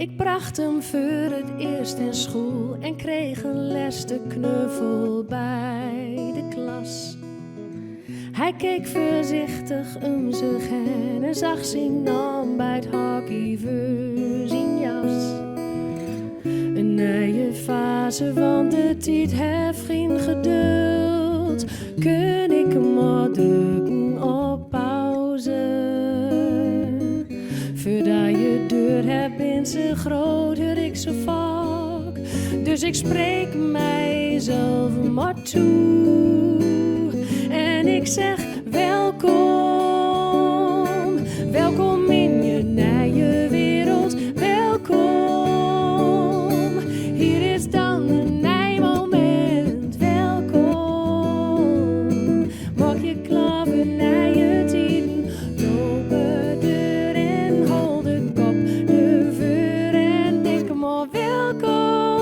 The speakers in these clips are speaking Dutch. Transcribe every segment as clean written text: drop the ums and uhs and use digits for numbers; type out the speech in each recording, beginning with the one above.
Ik bracht hem voor het eerst in school en kreeg een les de knuffel bij de klas. Hij keek voorzichtig om zich heen en zag zijn naam bij het hockey voor zijn jas. Een nieuwe fase van de tijd heeft geen geduld. Kun ik maar drukken op pauze. Voordat je deur hebt, bent ze groter, ik zo vaak. Dus ik spreek mijzelf maar toe. En ik zeg welkom, welkom in je nieuwe wereld, welkom. Hier is dan een nieuw moment, welkom. Maak je klaar voor nieuwe tijden, lopen deur en hol de kop ervoor en denk maar welkom.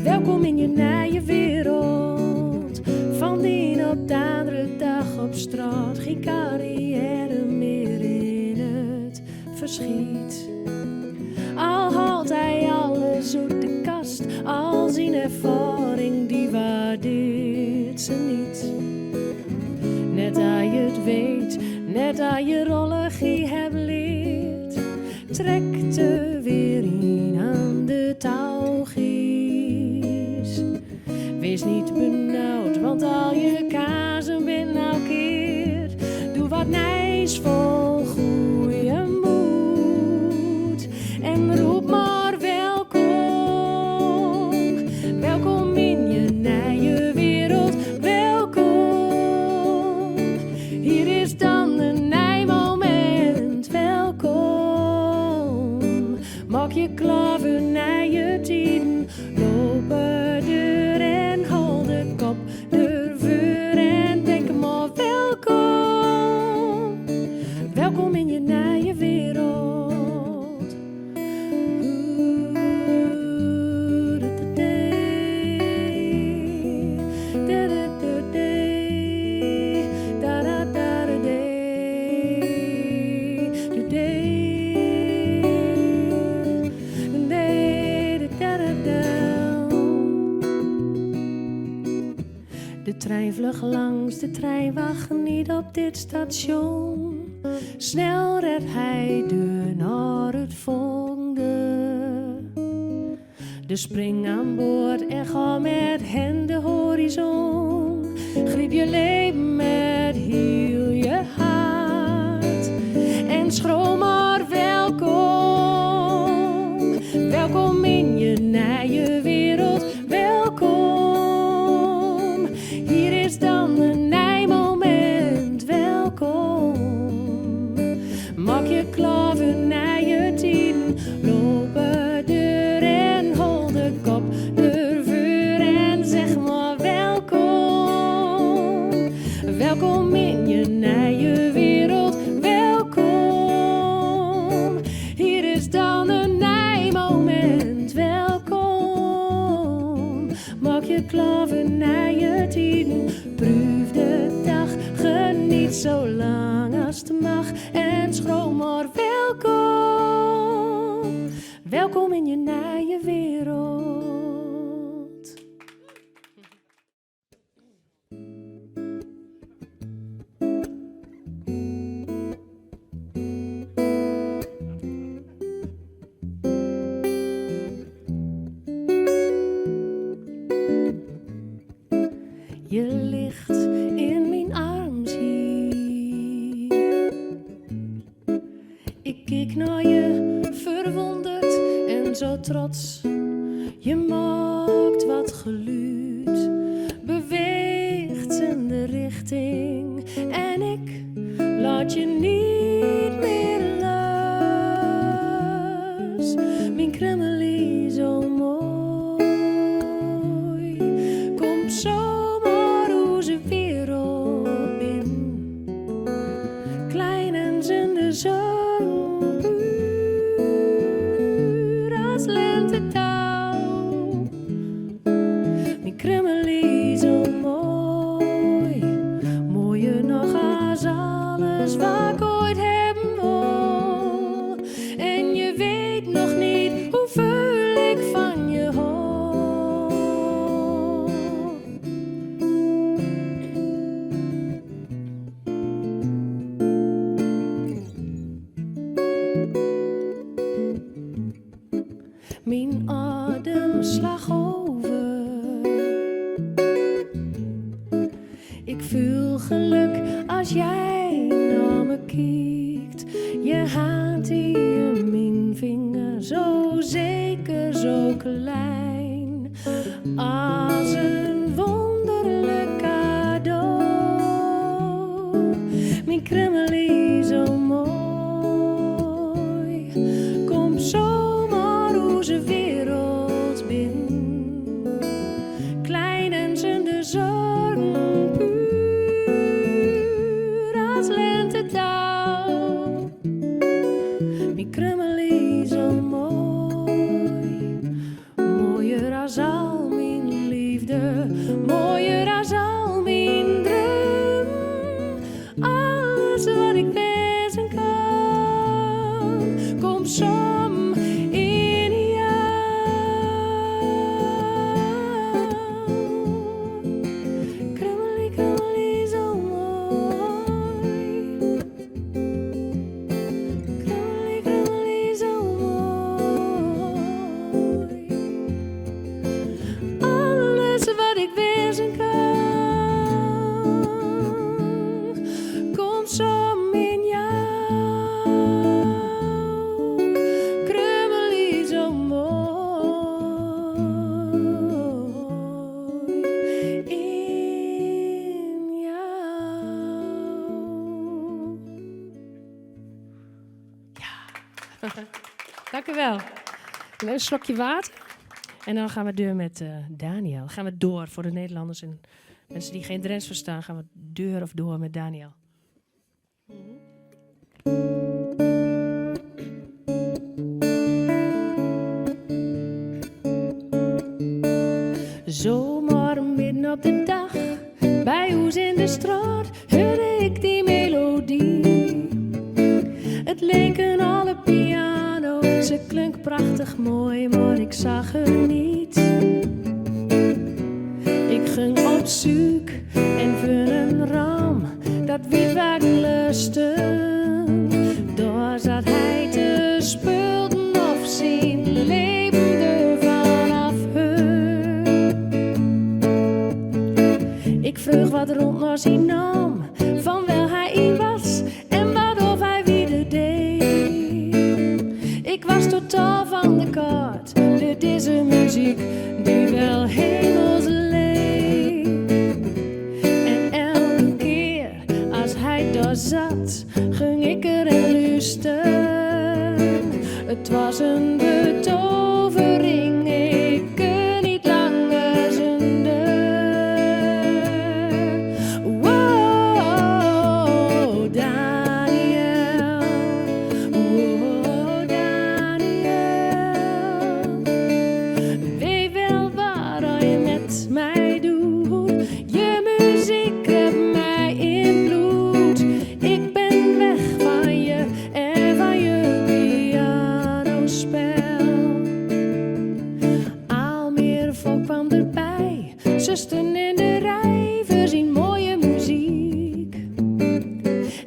Welkom in je nieuwe wereld, van die op de andere dag op straat, geen carrière meer in het verschiet. Al haalt hij alles uit de kast, al zijn ervaring die waardeert ze niet. Net dat je het weet, net dat je rollegie hebt leerd, trekt er weer in aan de touwgies. Wees niet benauwd, want al je kazen ben nou keer. Doe wat nijs vol goeie moed. En roep maar welkom. Welkom in je nieuwe wereld. Welkom. Hier is dan een nieuw moment. Welkom. Maak je klaar voor nieuwe tijden. Lopen deur en hol de kop ervoor en denk maar welkom. Welkom in je nieuwe wereld. De trein vlug langs, de trein wacht niet op dit station. Snel redt hij deur naar het volgende. Dus spring aan boord en ga met hen de horizon. Grijp je leven met heel je hart. En schroom maar welkom. Welkom in je nieuwe wereld. Welkom. Hier is dan een nieuw moment. Welkom. Maak je klaar voor nieuwe tijden. Lopen deur en hol de kop ervoor en zeg maar welkom. Welkom in je nieuwe wereld. Welkom. Hier is dan een nieuw moment. Welkom. Maak je klaar voor nieuwe tijden. Proef de dag, geniet zo lang als het mag. En schroom maar welkom. Welkom in je nieuwe wereld. Je ligt in mijn arm, zie. Ik keek naar je verwonderd en zo trots. Je maakt wat geluid, beweegt in de richting. En ik laat je niet meer los. Mijn kremmelie zo mooi, komt zomaar onze wereld in. Klein en zonder zon, puur als lentetouw. Mijn kremmelie zo mooi, mooier nog als alles wat ik ooit zo klein als een wonderlijk cadeau. Mijn kremmelie zo mooi, kom zomaar onze wereld binnen. Klein en zonder zorgen, puur als lentedauw. Mijn kremmelie zo mooi, mooier als al mijn liefde, mooier als al mijn droom. Alles wat ik wensen kan, komt samen in jou. Kremmelie, kremmelie zo mooi. Kremmelie, kremmelie zo mooi. Alles wat ik wensen kan, komt samen in jou. Kremmelie zo mooi in jou. Ja, dank u wel. Een slokje water. En dan gaan we door met Daniel. Dan gaan we door voor de Nederlanders en mensen die geen Drents verstaan. Gaan we deur of door met Daniel. Zomaar midden op de dag, bij ons in de straat, hoorde ik die melodie. Het leek een alle piano, ze klonk prachtig mooi, maar ik zag haar niet. Ik ging op zoek en voor een raam, dat wie waar lusten. Daar zat hij te spulden of zien, levende vanaf haar. Ik vroeg wat rond naar zijn naam, van wel hij in was en wat of hij wieder deed. Ik was totaal van de kaart door deze muziek die wel hemelsleed. En elke keer als hij daar zat, ging ik erin luisteren. Het was een betovering, ik kon niet langer zonder. Wow, Daniel, wow, Daniel. Weet wel wat je met mij doet, je muziek hebt mij in bloed. Ik ben weg van je en van je pianospel. Aalmeer volk kwam erbij, zusten in de rij, voorzien mooie muziek.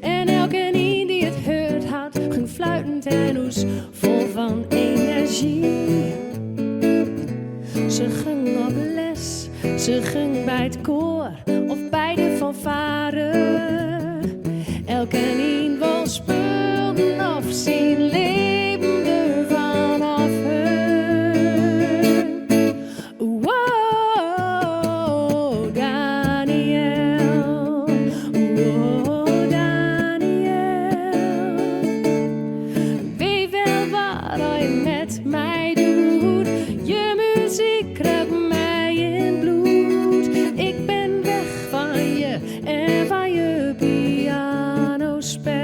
En elke een die het hoort had, ging fluitend en hoes vol van energie. Ze ging op les, ze ging bij het koor of bij de fanfare. Elke een wil spullen of zien levende vanaf haar. Wow, Daniel, wow, Daniel. Weet wel wat je met mij doet, je muziek kruipt mij in bloed. Ik ben weg van je en van je pianospel.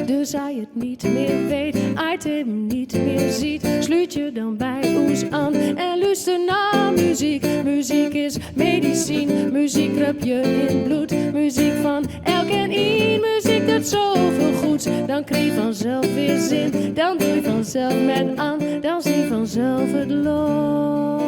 Dus als je het niet meer weet, als je het niet meer ziet, sluit je dan bij ons aan en luister naar muziek. Muziek is medicijn, muziek kruipt je in bloed. Muziek van elk en een, muziek doet zoveel goeds. Dan krijg je vanzelf weer zin, dan doe je vanzelf met aan, dan zie je vanzelf het locht.